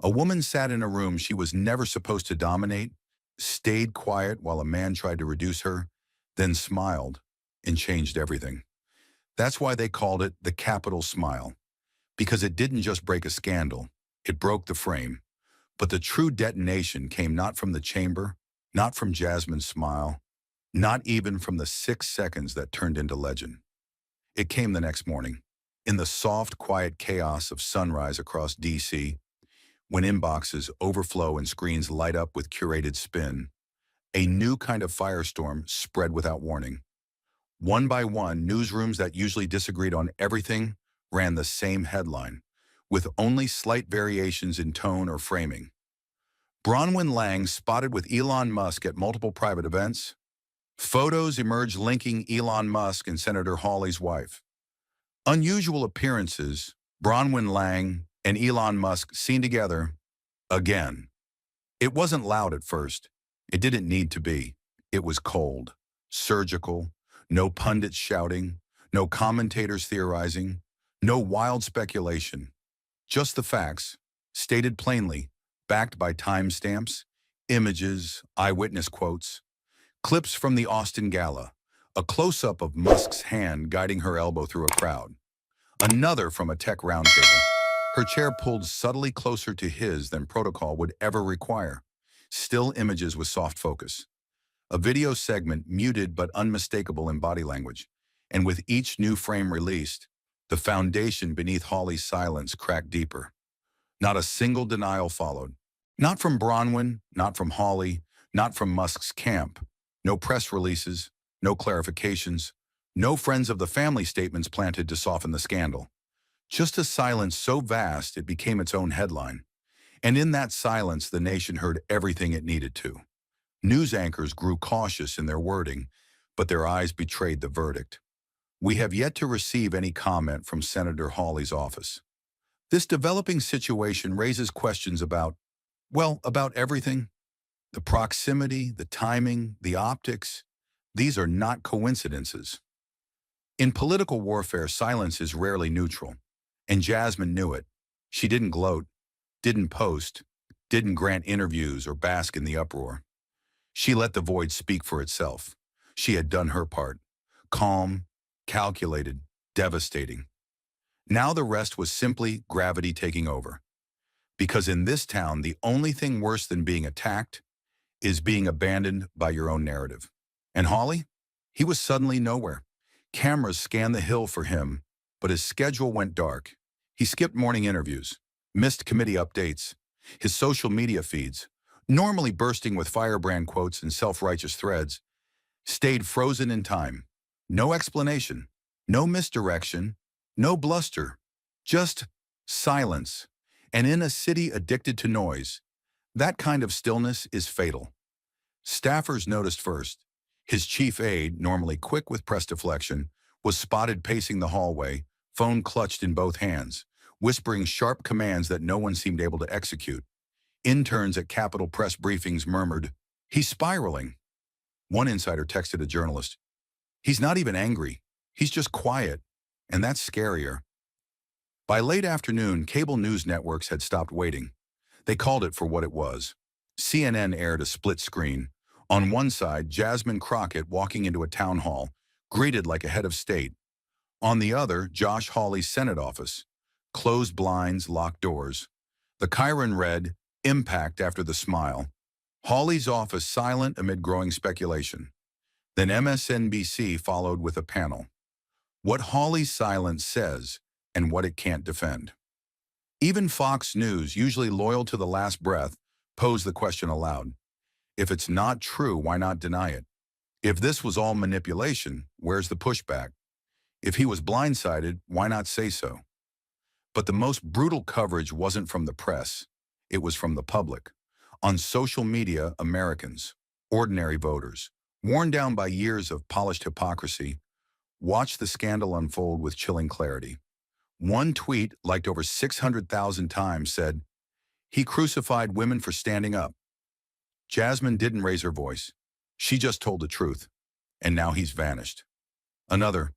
A woman sat in a room she was never supposed to dominate, stayed quiet while a man tried to reduce her, then smiled and changed everything. That's why they called it the Capitol Smile, because it didn't just break a scandal, it broke the frame. But the true detonation came not from the chamber, not from Jasmine's smile, not even from the 6 seconds that turned into legend. It came the next morning, in the soft, quiet chaos of sunrise across DC, when inboxes overflow and screens light up with curated spin. A new kind of firestorm spread without warning. One by one, newsrooms that usually disagreed on everything ran the same headline, with only slight variations in tone or framing. Bronwyn Lang spotted with Elon Musk at multiple private events. Photos emerged linking Elon Musk and Senator Hawley's wife. Unusual appearances, Bronwyn Lang and Elon Musk seen together again. It wasn't loud at first. It didn't need to be. It was cold, surgical, no pundits shouting, no commentators theorizing, no wild speculation. Just the facts, stated plainly, backed by timestamps, images, eyewitness quotes, clips from the Austin Gala, a close-up of Musk's hand guiding her elbow through a crowd, another from a tech roundtable, her chair pulled subtly closer to his than protocol would ever require, still images with soft focus, a video segment muted but unmistakable in body language, and with each new frame released, the foundation beneath Hawley's silence cracked deeper. Not a single denial followed. Not from Bronwyn, not from Hawley, not from Musk's camp. No press releases, no clarifications, no friends of the family statements planted to soften the scandal. Just a silence so vast it became its own headline. And in that silence, the nation heard everything it needed to. News anchors grew cautious in their wording, but their eyes betrayed the verdict. We have yet to receive any comment from Senator Hawley's office. This developing situation raises questions about, well, about everything. The proximity, the timing, the optics. These are not coincidences. In political warfare, silence is rarely neutral, and Jasmine knew it. She didn't gloat, didn't post, didn't grant interviews or bask in the uproar. She let the void speak for itself. She had done her part. Calm, calculated, devastating. Now the rest was simply gravity taking over. Because in this town, the only thing worse than being attacked is being abandoned by your own narrative. And Hawley? He was suddenly nowhere. Cameras scanned the hill for him, but his schedule went dark. He skipped morning interviews, missed committee updates, his social media feeds, normally bursting with firebrand quotes and self-righteous threads, stayed frozen in time. No explanation, no misdirection, no bluster, just silence. And in a city addicted to noise, that kind of stillness is fatal. Staffers noticed first. His chief aide, normally quick with press deflection, was spotted pacing the hallway, phone clutched in both hands, whispering sharp commands that no one seemed able to execute. Interns at Capitol press briefings murmured, "He's spiraling." One insider texted a journalist, "He's not even angry. He's just quiet." And that's scarier. By late afternoon, cable news networks had stopped waiting. They called it for what it was. CNN aired a split screen. On one side, Jasmine Crockett walking into a town hall, greeted like a head of state. On the other, Josh Hawley's Senate office. Closed blinds, locked doors. The Chiron read, "Impact after the smile." Hawley's office silent amid growing speculation. Then MSNBC followed with a panel. What Hawley's silence says and what it can't defend. Even Fox News, usually loyal to the last breath, posed the question aloud. If it's not true, why not deny it? If this was all manipulation, where's the pushback? If he was blindsided, why not say so? But the most brutal coverage wasn't from the press. It was from the public. On social media, Americans, ordinary voters, worn down by years of polished hypocrisy, watched the scandal unfold with chilling clarity. One tweet, liked over 600,000 times, said, "He crucified women for standing up." Jasmine didn't raise her voice. She just told the truth. And now he's vanished. Another,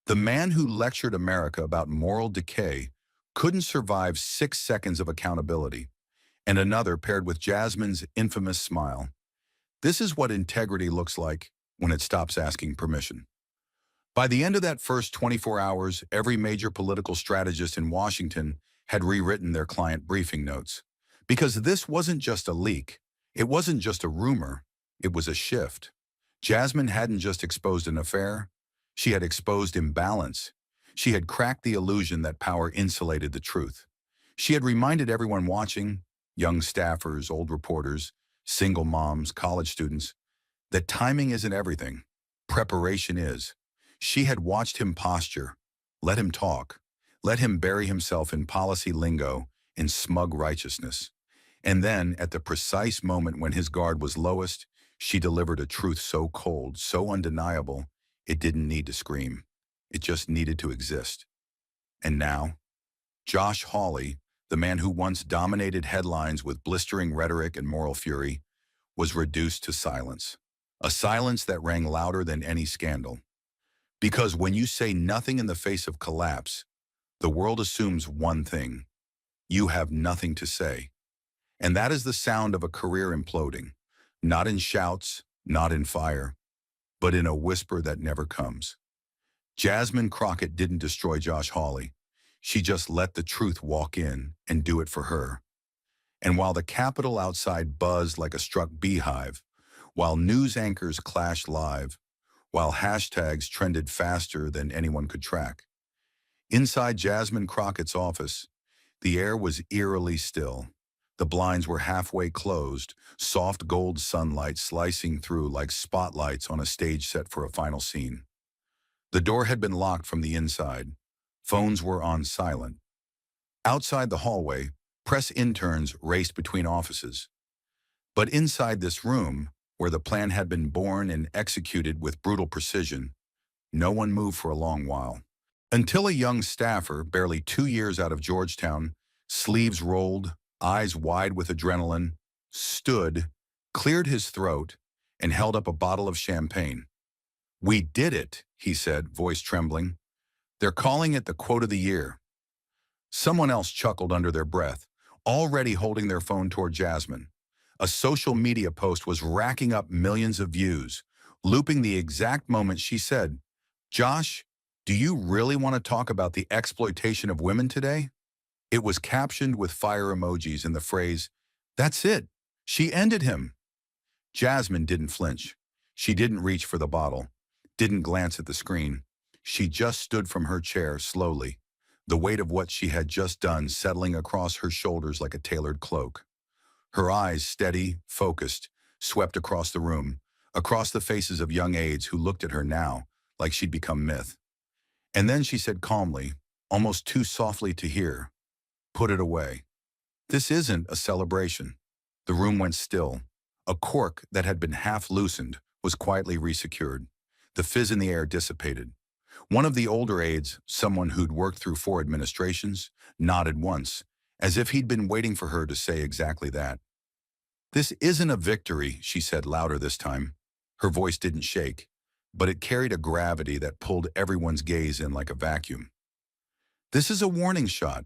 "The man who lectured America about moral decay couldn't survive 6 seconds of accountability." And another paired with Jasmine's infamous smile. This is what integrity looks like when it stops asking permission. By the end of that first 24 hours, every major political strategist in Washington had rewritten their client briefing notes. Because this wasn't just a leak. It wasn't just a rumor. It was a shift. Jasmine hadn't just exposed an affair. She had exposed imbalance. She had cracked the illusion that power insulated the truth. She had reminded everyone watching, young staffers, old reporters, single moms, college students, that timing isn't everything. Preparation is. She had watched him posture, let him talk, let him bury himself in policy lingo, in smug righteousness. And then, at the precise moment when his guard was lowest, she delivered a truth so cold, so undeniable, it didn't need to scream. It just needed to exist. And now, Josh Hawley, the man who once dominated headlines with blistering rhetoric and moral fury, was reduced to silence. A silence that rang louder than any scandal. Because when you say nothing in the face of collapse, the world assumes one thing. You have nothing to say. And that is the sound of a career imploding, not in shouts, not in fire, but in a whisper that never comes. Jasmine Crockett didn't destroy Josh Hawley. She just let the truth walk in and do it for her. And while the Capitol outside buzzed like a struck beehive, while news anchors clashed live, while hashtags trended faster than anyone could track, inside Jasmine Crockett's office, the air was eerily still. The blinds were halfway closed, soft gold sunlight slicing through like spotlights on a stage set for a final scene. The door had been locked from the inside. Phones were on silent. Outside the hallway, press interns raced between offices. But inside this room, where the plan had been born and executed with brutal precision, no one moved for a long while. Until a young staffer, barely 2 years out of Georgetown, sleeves rolled, eyes wide with adrenaline, stood, cleared his throat, and held up a bottle of champagne. "We did it," he said, voice trembling. "They're calling it the quote of the year." Someone else chuckled under their breath, already holding their phone toward Jasmine. A social media post was racking up millions of views, looping the exact moment she said, "Josh, do you really want to talk about the exploitation of women today?" It was captioned with fire emojis and the phrase, "That's it. She ended him." Jasmine didn't flinch. She didn't reach for the bottle, didn't glance at the screen. She just stood from her chair slowly, the weight of what she had just done settling across her shoulders like a tailored cloak. Her eyes, steady, focused, swept across the room, across the faces of young aides who looked at her now like she'd become myth. And then she said calmly, almost too softly to hear, "Put it away. This isn't a celebration." The room went still. A cork that had been half loosened was quietly resecured. The fizz in the air dissipated. One of the older aides, someone who'd worked through 4 administrations, nodded once, as if he'd been waiting for her to say exactly that. "This isn't a victory," she said louder this time. Her voice didn't shake, but it carried a gravity that pulled everyone's gaze in like a vacuum. "This is a warning shot."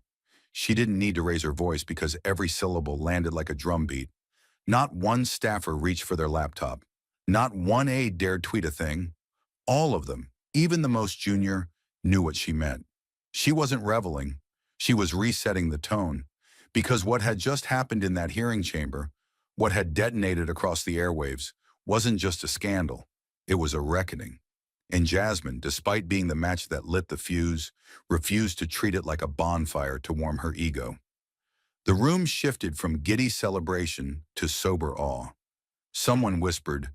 She didn't need to raise her voice because every syllable landed like a drumbeat. Not one staffer reached for their laptop. Not one aide dared tweet a thing. All of them, even the most junior, knew what she meant. She wasn't reveling. She was resetting the tone. Because what had just happened in that hearing chamber, what had detonated across the airwaves, wasn't just a scandal. It was a reckoning. And Jasmine, despite being the match that lit the fuse, refused to treat it like a bonfire to warm her ego. The room shifted from giddy celebration to sober awe. Someone whispered,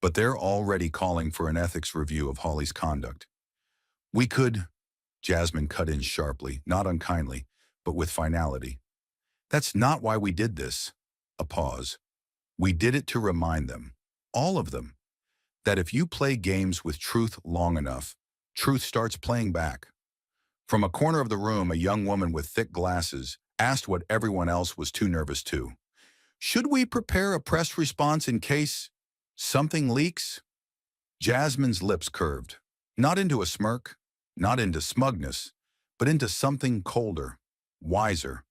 "But they're already calling for an ethics review of Hawley's conduct." "We could," Jasmine cut in sharply, not unkindly, but with finality. "That's not why we did this." A pause. "We did it to remind them, all of them, that if you play games with truth long enough, truth starts playing back." From a corner of the room, a young woman with thick glasses asked what everyone else was too nervous to. "Should we prepare a press response in case something leaks?" Jasmine's lips curved, not into a smirk, not into smugness, but into something colder, wiser.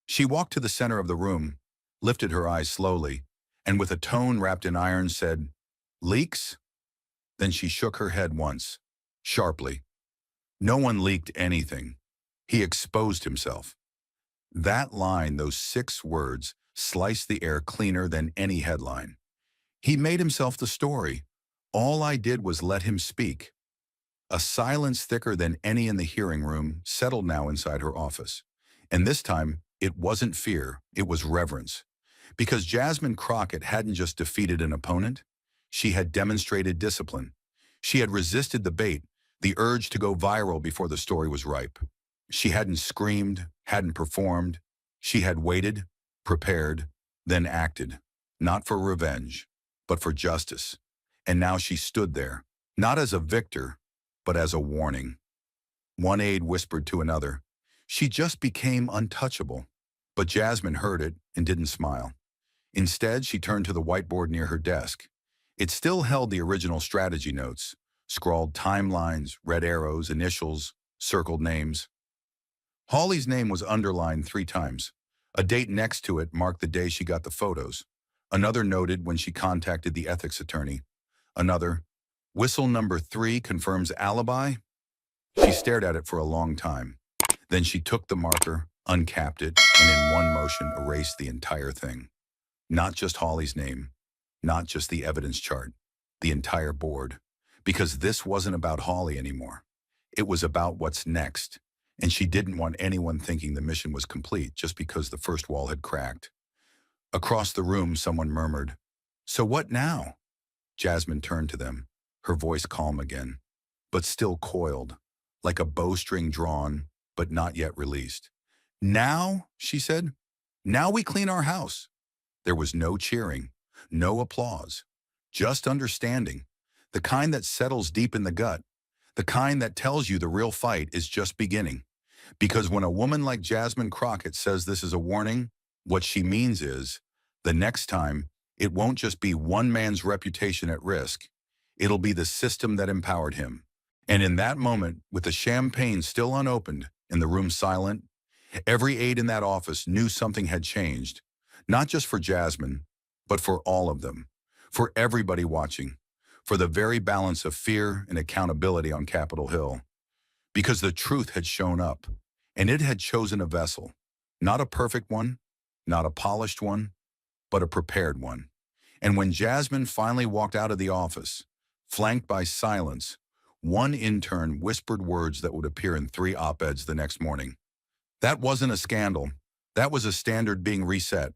She walked to the center of the room, lifted her eyes slowly, and with a tone wrapped in iron said, "Leaks?" Then she shook her head once, sharply. "No one leaked anything. He exposed himself." That line, those 6 words, sliced the air cleaner than any headline. He made himself the story. All I did was let him speak. A silence thicker than any in the hearing room settled now inside her office. And this time, it wasn't fear, it was reverence. Because Jasmine Crockett hadn't just defeated an opponent, she had demonstrated discipline. She had resisted the bait, the urge to go viral before the story was ripe. She hadn't screamed, hadn't performed. She had waited, prepared, then acted, not for revenge, but for justice. And now she stood there, not as a victor, but as a warning. One aide whispered to another, "She just became untouchable." But Jasmine heard it and didn't smile. Instead, she turned to the whiteboard near her desk. It still held the original strategy notes, scrawled timelines, red arrows, initials, circled names. Hawley's name was underlined 3 times. A date next to it marked the day she got the photos. Another noted when she contacted the ethics attorney. Another, whistle number 3 confirms alibi. She stared at it for a long time. Then she took the marker, uncapped it, and in one motion erased the entire thing. Not just Hawley's name, not just the evidence chart, the entire board. Because this wasn't about Hawley anymore. It was about what's next. And she didn't want anyone thinking the mission was complete just because the first wall had cracked. Across the room, someone murmured, "So what now?" Jasmine turned to them, her voice calm again, but still coiled, like a bowstring drawn, but not yet released. "Now," she said, "now we clean our house." There was no cheering, no applause, just understanding, the kind that settles deep in the gut, the kind that tells you the real fight is just beginning. Because when a woman like Jasmine Crockett says this is a warning, what she means is, the next time, it won't just be one man's reputation at risk. It'll be the system that empowered him. And in that moment, with the champagne still unopened and the room silent, every aide in that office knew something had changed. Not just for Jasmine, but for all of them. For everybody watching. For the very balance of fear and accountability on Capitol Hill. Because the truth had shown up, and it had chosen a vessel. Not a perfect one, not a polished one, but a prepared one. And when Jasmine finally walked out of the office, flanked by silence, one intern whispered words that would appear in 3 op-eds the next morning. That wasn't a scandal. That was a standard being reset.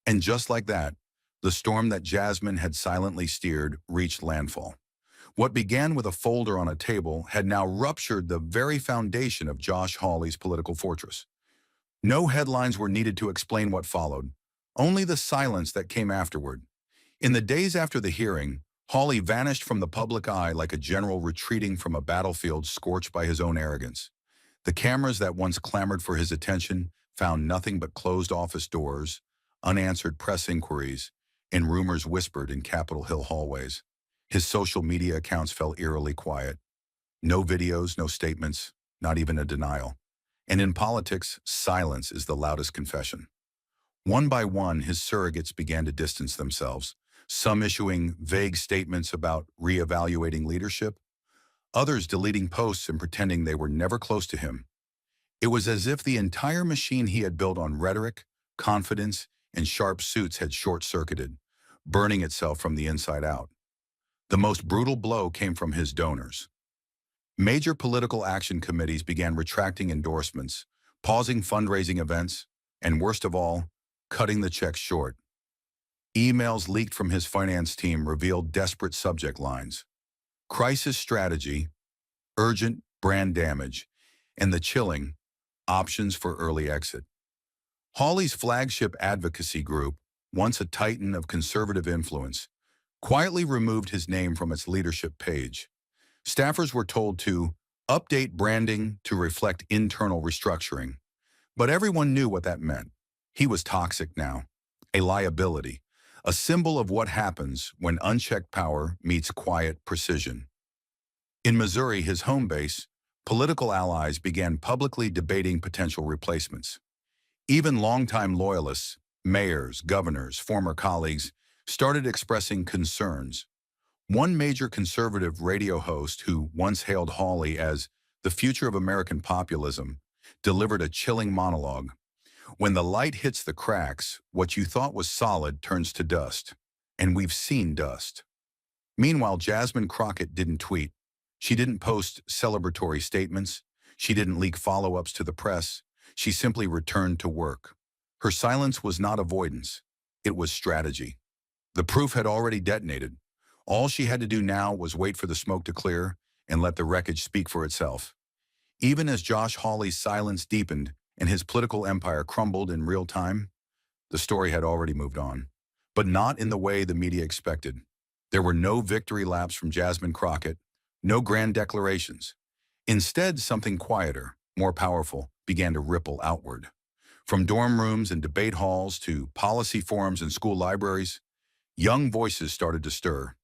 And just like that, the storm that Jasmine had silently steered reached landfall. What began with a folder on a table had now ruptured the very foundation of Josh Hawley's political fortress. No headlines were needed to explain what followed, only the silence that came afterward. In the days after the hearing, Hawley vanished from the public eye like a general retreating from a battlefield scorched by his own arrogance. The cameras that once clamored for his attention found nothing but closed office doors, unanswered press inquiries, and rumors whispered in Capitol Hill hallways. His social media accounts fell eerily quiet. No videos, no statements, not even a denial. And in politics, silence is the loudest confession. One by one, his surrogates began to distance themselves, some issuing vague statements about reevaluating leadership, others deleting posts and pretending they were never close to him. It was as if the entire machine he had built on rhetoric, confidence, and sharp suits had short-circuited, burning itself from the inside out. The most brutal blow came from his donors. Major political action committees began retracting endorsements, pausing fundraising events, and worst of all, cutting the checks short. Emails leaked from his finance team revealed desperate subject lines: crisis strategy, urgent brand damage, and the chilling options for early exit. Hawley's flagship advocacy group, once a titan of conservative influence, quietly removed his name from its leadership page. Staffers were told to update branding to reflect internal restructuring. But everyone knew what that meant. He was toxic now, a liability, a symbol of what happens when unchecked power meets quiet precision. In Missouri, his home base, political allies began publicly debating potential replacements. Even longtime loyalists, mayors, governors, former colleagues, started expressing concerns. One major conservative radio host who once hailed Hawley as the future of American populism delivered a chilling monologue. When the light hits the cracks, what you thought was solid turns to dust. And we've seen dust. Meanwhile, Jasmine Crockett didn't tweet. She didn't post celebratory statements. She didn't leak follow-ups to the press. She simply returned to work. Her silence was not avoidance. It was strategy. The proof had already detonated. All she had to do now was wait for the smoke to clear and let the wreckage speak for itself. Even as Josh Hawley's silence deepened and his political empire crumbled in real time, the story had already moved on. But not in the way the media expected. There were no victory laps from Jasmine Crockett, no grand declarations. Instead, something quieter, more powerful, began to ripple outward. From dorm rooms and debate halls to policy forums and school libraries, young voices started to stir.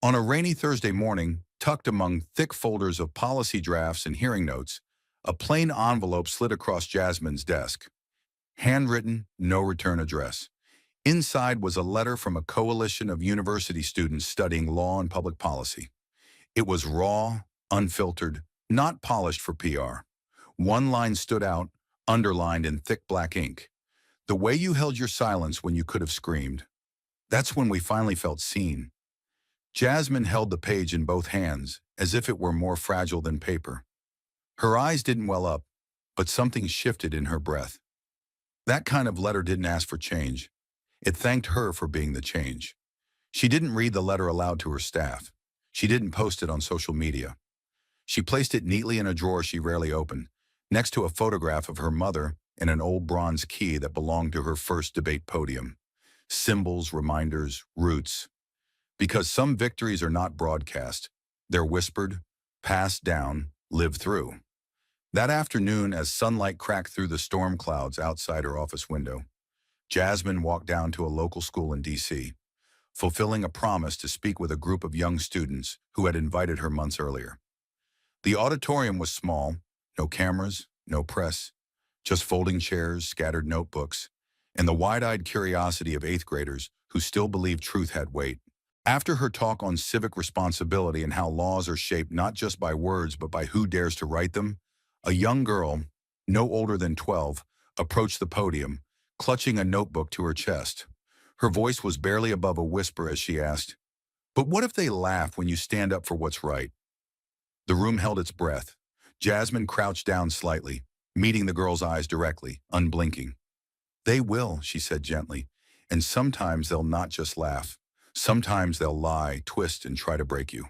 On a rainy Thursday morning, tucked among thick folders of policy drafts and hearing notes, A plain envelope slid across Jasmine's desk. Handwritten, no return address. Inside was a letter from a coalition of university students studying law and public policy. It was raw, unfiltered, not polished for PR. One line stood out, underlined in thick black ink. The way you held your silence when you could have screamed. That's when we finally felt seen. Jasmine held the page in both hands, as if it were more fragile than paper. Her eyes didn't well up, but something shifted in her breath. That kind of letter didn't ask for change. It thanked her for being the change. She didn't read the letter aloud to her staff. She didn't post it on social media. She placed it neatly in a drawer she rarely opened, next to a photograph of her mother and an old bronze key that belonged to her first debate podium. Symbols, reminders, roots. Because some victories are not broadcast. They're whispered, passed down, lived through. That afternoon, as sunlight cracked through the storm clouds outside her office window, Jasmine walked down to a local school in D.C., fulfilling a promise to speak with a group of young students who had invited her months earlier. The auditorium was small, no cameras, no press, just folding chairs, scattered notebooks, and the wide-eyed curiosity of eighth graders who still believed truth had weight. After her talk on civic responsibility and how laws are shaped not just by words but by who dares to write them, a young girl, no older than 12, approached the podium, clutching a notebook to her chest. Her voice was barely above a whisper as she asked, "But what if they laugh when you stand up for what's right?" The room held its breath. Jasmine crouched down slightly, meeting the girl's eyes directly, unblinking. "They will," she said gently, "and sometimes they'll not just laugh. Sometimes they'll lie, twist, and try to break you."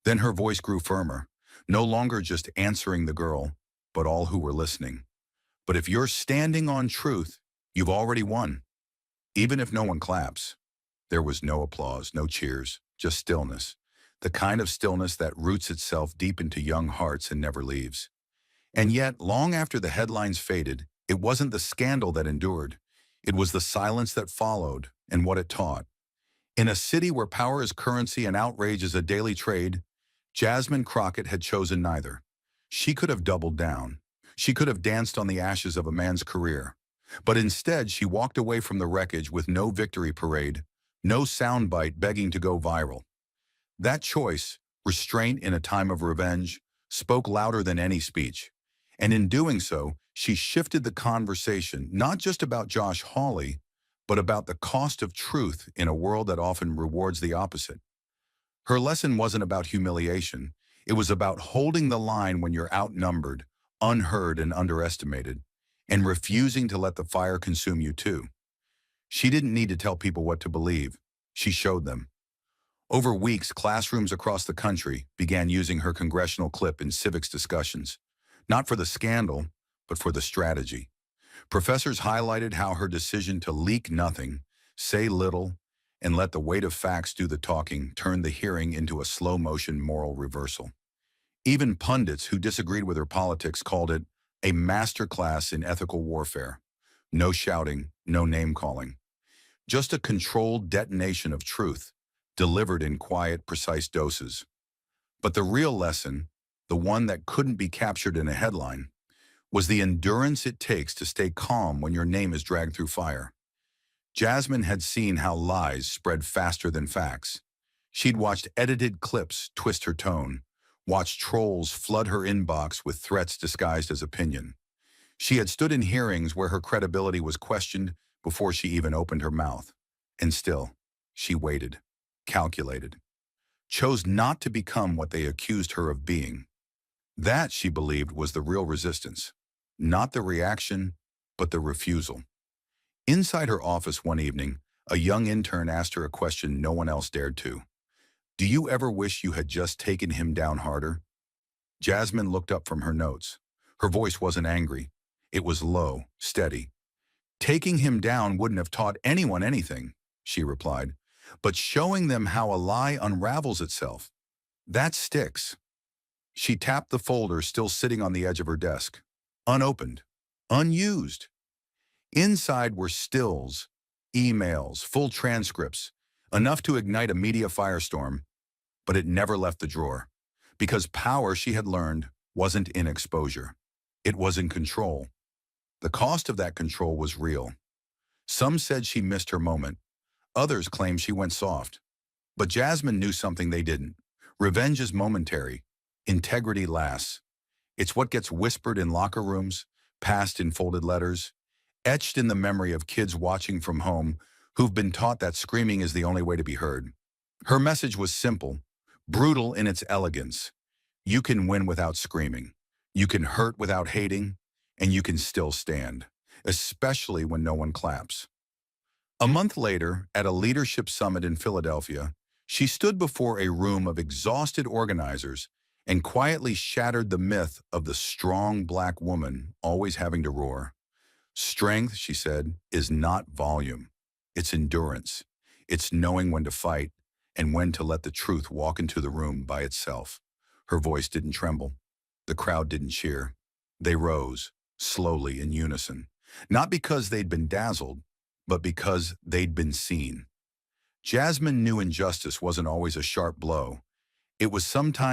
Then her voice grew firmer, no longer just answering the girl, but all who were listening. "But if you're standing on truth, you've already won. Even if no one claps." There was no applause, no cheers, just stillness. The kind of stillness that roots itself deep into young hearts and never leaves. And yet, long after the headlines faded, it wasn't the scandal that endured. It was the silence that followed and what it taught. In a city where power is currency and outrage is a daily trade, Jasmine Crockett had chosen neither. She could have doubled down. She could have danced on the ashes of a man's career. But instead, she walked away from the wreckage with no victory parade, no soundbite begging to go viral. That choice, restraint in a time of revenge, spoke louder than any speech. And in doing so, she shifted the conversation not just about Josh Hawley, but about the cost of truth in a world that often rewards the opposite. Her lesson wasn't about humiliation. It was about holding the line when you're outnumbered, unheard, and underestimated, and refusing to let the fire consume you too. She didn't need to tell people what to believe. She showed them. Over weeks, classrooms across the country began using her congressional clip in civics discussions, not for the scandal, but for the strategy. Professors highlighted how her decision to leak nothing, say little, and let the weight of facts do the talking turned the hearing into a slow-motion moral reversal. Even pundits who disagreed with her politics called it a masterclass in ethical warfare. No shouting, no name-calling. Just a controlled detonation of truth, delivered in quiet, precise doses. But the real lesson, the one that couldn't be captured in a headline, was the endurance it takes to stay calm when your name is dragged through fire. Jasmine had seen how lies spread faster than facts. She'd watched edited clips twist her tone, watched trolls flood her inbox with threats disguised as opinion. She had stood in hearings where her credibility was questioned before she even opened her mouth. And still, she waited, calculated, chose not to become what they accused her of being. That, she believed, was the real resistance. Not the reaction, but the refusal. Inside her office one evening, a young intern asked her a question no one else dared to. "Do you ever wish you had just taken him down harder?" Jasmine looked up from her notes. Her voice wasn't angry. It was low, steady. "Taking him down wouldn't have taught anyone anything," she replied. "But showing them how a lie unravels itself, that sticks." She tapped the folder still sitting on the edge of her desk. Unopened. Unused. Inside were stills, emails, full transcripts, enough to ignite a media firestorm, but it never left the drawer. Because power, she had learned, wasn't in exposure. It was in control. The cost of that control was real. Some said she missed her moment. Others claimed she went soft. But Jasmine knew something they didn't. Revenge is momentary. Integrity lasts. It's what gets whispered in locker rooms, passed in folded letters, etched in the memory of kids watching from home who've been taught that screaming is the only way to be heard. Her message was simple, brutal in its elegance. You can win without screaming. You can hurt without hating, and you can still stand, especially when no one claps. A month later, at a leadership summit in Philadelphia, she stood before a room of exhausted organizers and quietly shattered the myth of the strong black woman always having to roar. Strength, she said, is not volume. It's endurance. It's knowing when to fight and when to let the truth walk into the room by itself. Her voice didn't tremble. The crowd didn't cheer. They rose, slowly in unison, not because they'd been dazzled, but because they'd been seen. Jasmine knew injustice wasn't always a sharp blow. It was sometimes